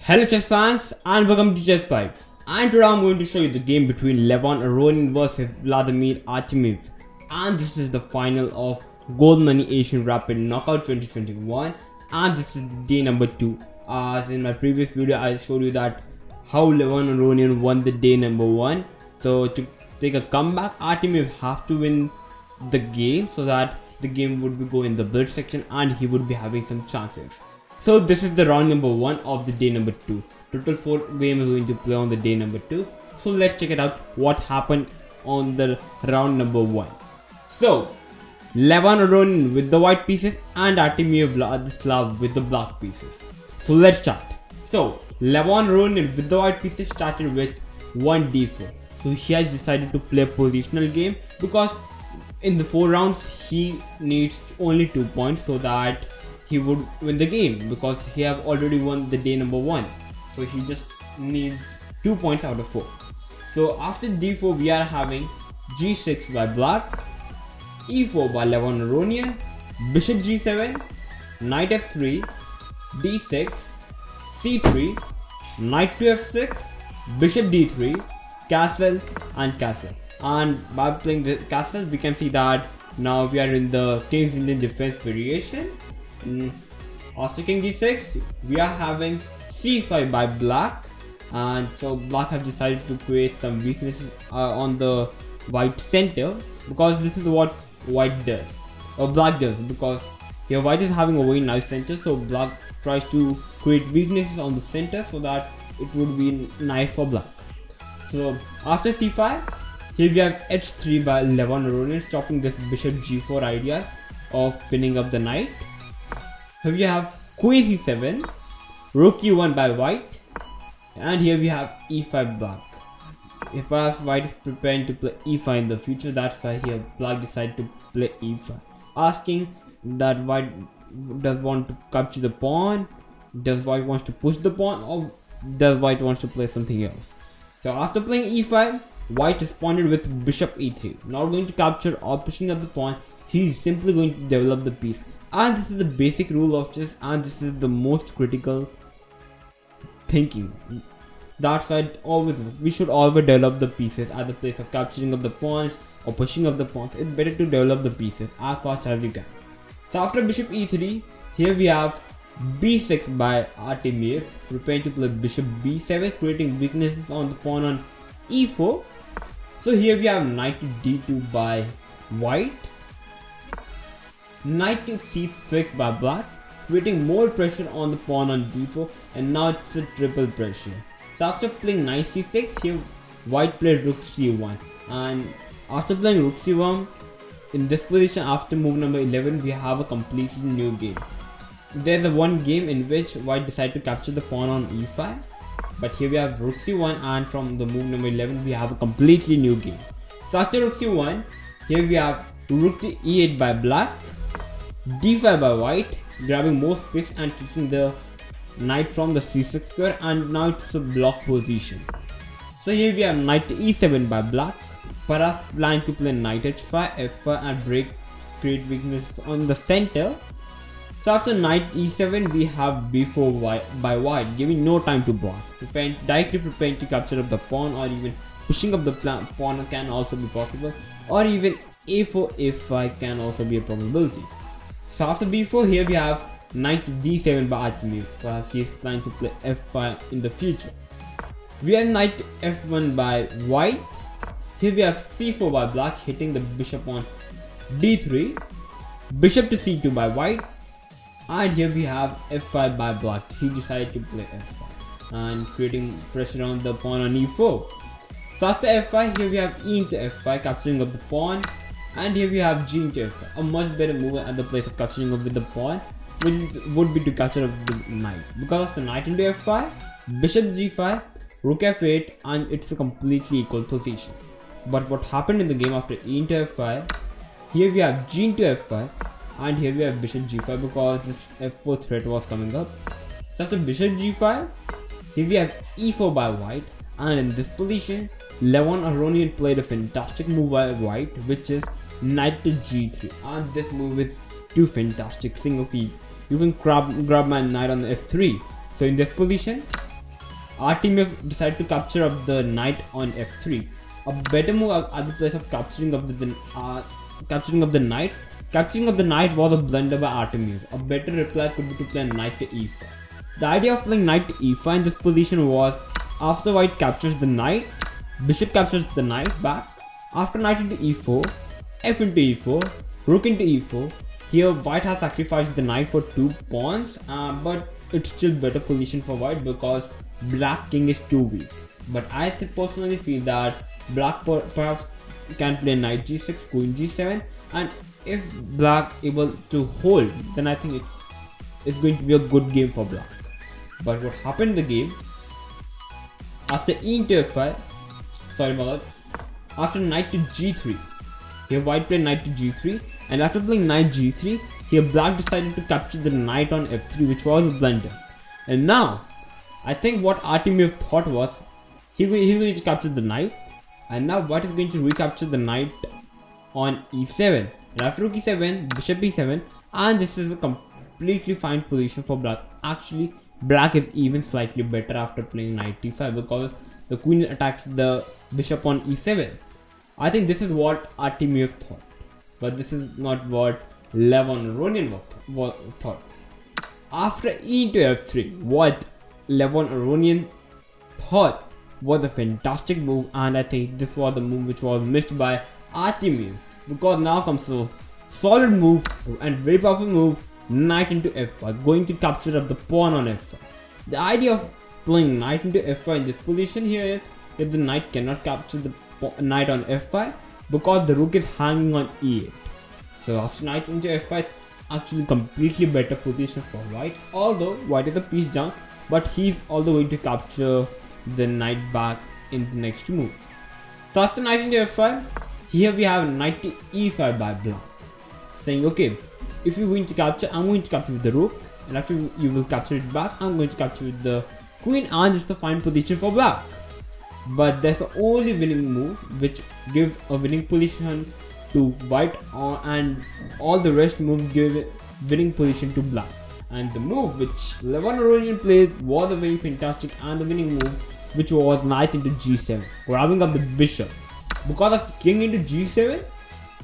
Hello chess fans and welcome to Chess 5, and today I'm going to show you the game between Levon Aronian versus Vladislav Artemiev, and this is the final of Goldmoney Asian Rapid Knockout 2021, and this is day number 2. As in my previous video I showed you that how Levon Aronian won the day number 1. So to take a comeback, Artemiev have to win the game so that the game would be going in the build section and he would be having some chances. So this is the round number 1 of the day number 2. Total 4 games are going to play on the day number 2. So let's check it out what happened on the round number 1. So Levon Aronian with the white pieces and Artemiev Vladislav with the black pieces. So let's start. So Levon Aronian with the white pieces started with 1d4. So he has decided to play a positional game because in the 4 rounds he needs only 2 points so that he would win the game, because he have already won the day number 1. So he just needs 2 points out of 4. So after d4 we are having g6 by black, e4 by Levon Aronian, bishop g7, knight f3, d6, c3, knight to f6, bishop d3, castle and castle. And by playing the castle we can see that now we are in the King's Indian defense variation. After king d6 we are having c5 by black, and so black have decided to create some weaknesses on the white center, because this is what white does or black does, because here white is having a very nice center, so black tries to create weaknesses on the center so that it would be nice for black. So after c5 here we have h3 by Levon Aronian, stopping this bishop g4 idea of pinning up the knight. Here we have queen c7, rook e1 by white, and here we have e5 black. Perhaps white is preparing to play e5 in the future, that's why here black decided to play e5, asking that white does want to capture the pawn, does white wants to push the pawn, or does white wants to play something else. So after playing e5, white responded with bishop e3, not going to capture or pushing up the pawn, he's simply going to develop the piece. And this is the basic rule of chess, and this is the most critical thinking. That's why we should always develop the pieces at the place of capturing of the pawns or pushing up the pawns. It's better to develop the pieces as fast as you can. So after bishop e3, here we have b6 by Artemiev, preparing to play bishop b7, creating weaknesses on the pawn on e4. So here we have knight to d2 by white, knight to c6 by black, creating more pressure on the pawn on d4, and now it's a triple pressure. So after playing knight c6, here white played rook c1, and after playing rook c1, in this position after move number 11 we have a completely new game. There's a one game in which white decided to capture the pawn on e5, but here we have rook c1, and from the move number 11 we have a completely new game. So after rook c1, here we have rook to e8 by black, d5 by white, grabbing more space and kicking the knight from the c6 square, and now it's a block position. So here we have knight to e7 by black, perhaps planning to play knight h5, f5 and create weaknesses on the center. So after knight e7 we have b4 by white, giving no time to block, directly preparing to capture up the pawn, or even pushing up the pawn can also be possible, or even a4 a5 can also be a probability. So after b4 here we have knight to d7 by Artemiev, perhaps he is planning to play f5 in the future. We have knight to f1 by white, here we have c4 by black, hitting the bishop on d3, bishop to c2 by white, and here we have f5 by black, he decided to play f5 and creating pressure on the pawn on e4. So after f5 here we have e into f5, capturing of the pawn, and here we have g into f5, a much better move at the place of capturing of the pawn, which would be to capture of the knight. Because of the knight into f5, bishop g5, rook f8, and it's a completely equal position. But what happened in the game after e into f5, here we have g into f5, and here we have bishop g5, because this f4 threat was coming up. So after bishop g5, here we have e4 by white, and in this position Levon Aronian played a fantastic move by white, which is knight to g3, and this move is too fantastic, saying okay, you can grab my knight on the f3. So in this position Artemiev decided to capture up the knight on f3. A better move at the place of capturing of the knight. Capturing of the knight was a blunder by Artemiev. A better reply could be to play knight to e5. The idea of playing knight to e5 in this position was, after white captures the knight, bishop captures the knight back. After knight into e4, f into e4, rook into e4. Here white has sacrificed the knight for 2 pawns, but it's still better position for white because black king is too weak. But I personally feel that black perhaps can play knight g6, queen g7, and if black able to hold, then I think it's going to be a good game for black. But what happened in the game, after e into f5, after knight to g3, here white played knight to g3, and after playing knight g3, here black decided to capture the knight on f3, which was a blunder. And now, I think what Artemiev thought was, he's going to capture the knight, and now white is going to recapture the knight on e7. And after rook e7, bishop e7, and this is a completely fine position for black. Actually, black is even slightly better after playing knight e5 because the queen attacks the bishop on e7. I think this is what Artemiev thought, but this is not what Levon Aronian thought. After e into f3, what Levon Aronian thought was a fantastic move, and I think this was the move which was missed by Artemiev, because now comes a solid move and very powerful move, knight into f5, going to capture up the pawn on f5. The idea of playing knight into f5 in this position here is that the knight cannot capture the knight on f5 because the rook is hanging on e8. So after knight into f5, actually completely better position for white, although white is a piece down, but he's also going to capture the knight back in the next move. So after knight into f5, here we have knight to e5 by black, saying okay, if you're going to capture, I'm going to capture with the rook, and after you will capture it back, I'm going to capture with the queen, and it's a fine position for black. But there's the only winning move which gives a winning position to white, and all the rest moves give winning position to black. And the move which Levon Aronian played was a very fantastic and the winning move, which was knight into g7, grabbing up the bishop. Because of king into g7,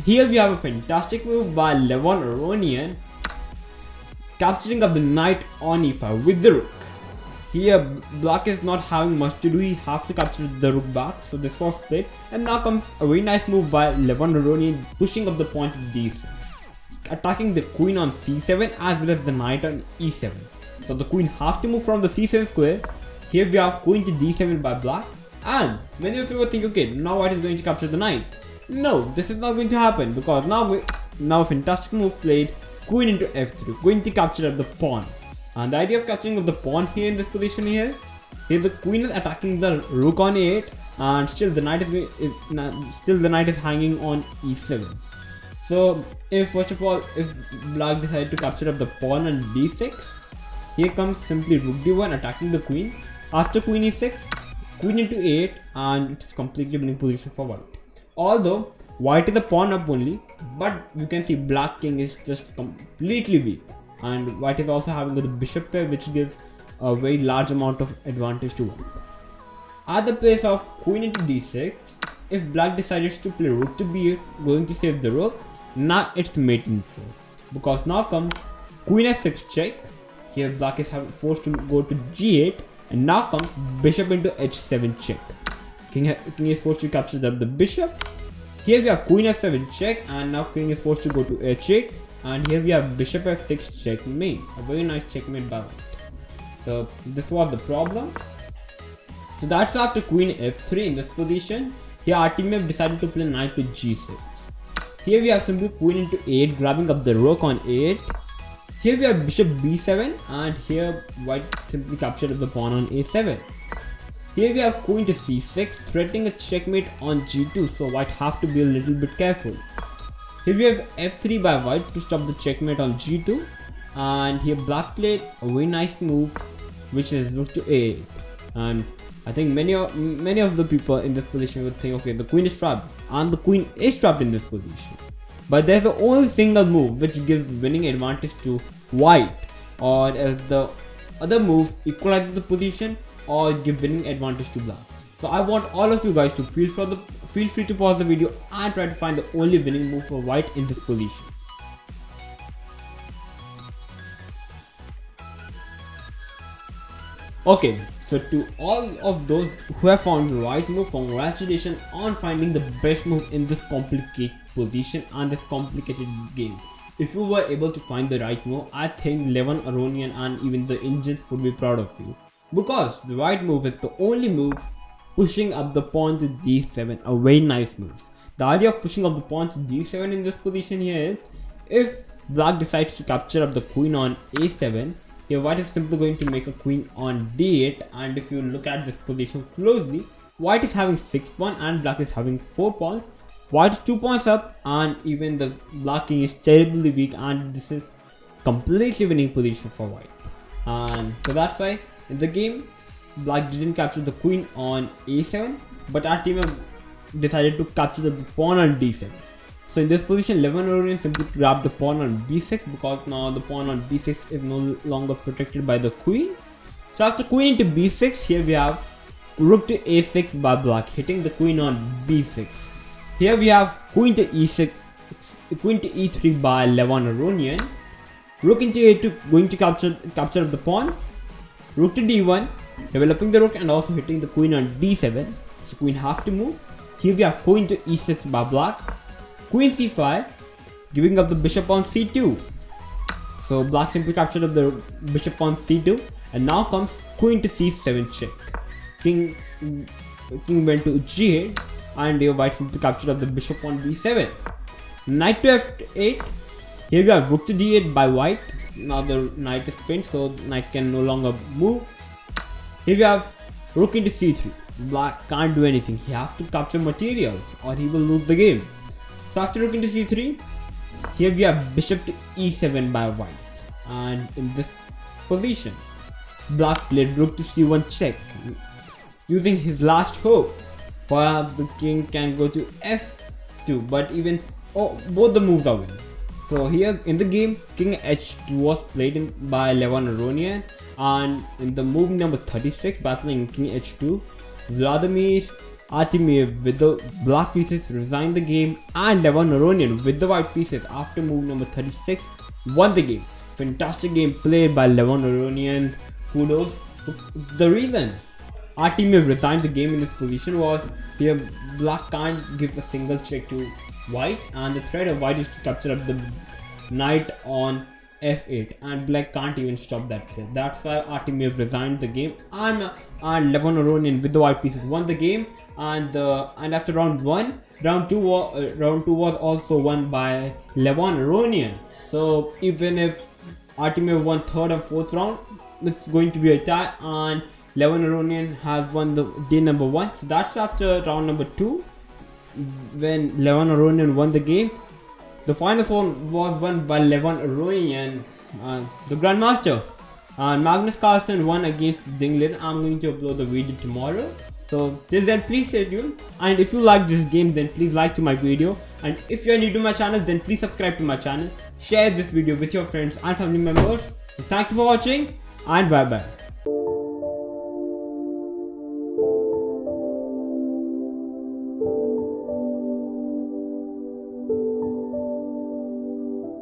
here we have a fantastic move by Levon Aronian, capturing up the knight on e5 with the rook. Here black is not having much to do, he has to capture the rook back, so this was played. And now comes a very nice move by Levon Aronian, pushing up the pawn to d6, attacking the queen on c7 as well as the knight on e7. So the queen has to move from the c7 square. Here we have queen to d7 by black, and many of you will think, okay, now white is going to capture the knight. No, this is not going to happen, because now a fantastic move played, queen into f3, going to capture up the pawn. And the idea of capturing of the pawn here in this position here the queen is attacking the rook on a8, and still the knight is hanging on e7. So if first of all, if black decided to capture up the pawn on d6, here comes simply rook d1 attacking the queen. After queen e6, queen into a8, and it's completely winning position for white. Although white is a pawn up only, but you can see black king is just completely weak, and white is also having the bishop pair, which gives a very large amount of advantage to white. At the place of queen into d6, if black decides to play rook to b8, going to save the rook, now it's mate info, because now comes queen f6 check. Here black is forced to go to g8, and now comes bishop into h7 check. King is forced to capture the bishop. Here we have queen f7 check, and now king is forced to go to h8, and here we have bishop f6 checkmate. A very nice checkmate by white. So this was the problem. So that's after queen f3 in this position. Here Artemiev decided to play knight to g6. Here we have simply queen into 8, grabbing up the rook on 8. Here we have bishop b7, and here white simply captured the pawn on a7. Here we have queen to c6, threatening a checkmate on g2, so white have to be a little bit careful. Here we have f3 by white to stop the checkmate on g2, and here black played a very nice move, which is rook to a8. And I think many of the people in this position would think, okay, the queen is trapped, and the queen is trapped in this position. But there's the only single move which gives winning advantage to white, or as the other move equalizes the position, or give winning advantage to black. So I want all of you guys to feel free to pause the video and try to find the only winning move for white in this position. Okay, so to all of those who have found the right move, congratulations on finding the best move in this complicated position and this complicated game. If you were able to find the right move, I think Levon Aronian and even the Indians would be proud of you. Because the right move is the only move pushing up the pawn to d7, a very nice move. The idea of pushing up the pawn to d7 in this position here is, if black decides to capture up the queen on a7, here white is simply going to make a queen on d8, and if you look at this position closely, white is having 6 pawns and black is having 4 pawns. White is 2 points up and even the black king is terribly weak, and this is completely winning position for white. And so that's why in the game black didn't capture the queen on a7, but Artemiev decided to capture the pawn on d7. So in this position, Levon Aronian simply grabbed the pawn on b6 because now the pawn on b6 is no longer protected by the queen. So after queen into b6, here we have rook to a6 by black, hitting the queen on b6. Here we have queen to e6, queen to e3 by Levon Aronian. Rook into a2, going to capture the pawn. Rook to d1, developing the rook and also hitting the queen on d7. So queen have to move. Here we have queen to e6 by black. Queen c5, giving up the bishop on c2. So black simply captured up the bishop on c2, and now comes queen to c7 check. King went to g8, and here white simply captured up the bishop on b7. Knight to f8. Here we have rook to d8 by white. Now the knight is pinned, so knight can no longer move. Here we have rook into c3. Black can't do anything. He has to capture materials or he will lose the game. So after rook into c3, here we have bishop to e7 by white. And in this position, black played rook to c1 check, using his last hope. Perhaps the king can go to f2, but even both the moves are winning. So here in the game, king h2 was played by Levon Aronian, and in the move number 36, battling king h2, Vladislav Artemiev with the black pieces resigned the game, and Levon Aronian with the white pieces after move number 36 won the game. Fantastic game played by Levon Aronian. Kudos. The reason Artemiev resigned the game in this position was here black can't give a single check to white, and the threat of white is to capture up the knight on f8, and black can't even stop that threat. That's why Artemiev resigned the game, and Levon Aronian with the white pieces won the game. And after round 1, round 2 was also won by Levon Aronian. So even if Artemiev won 3rd and 4th round, it's going to be a tie, and Levon Aronian has won the day number 1. So that's after round number 2, when Levon Aronian won the game. The final one was won by Levon Aronian, the Grandmaster. Magnus Carlsen won against Dinglin. I'm going to upload the video tomorrow. So till then, please stay tuned. And if you like this game, then please like to my video. And if you are new to my channel, then please subscribe to my channel. Share this video with your friends and family members. Thank you for watching, and bye bye.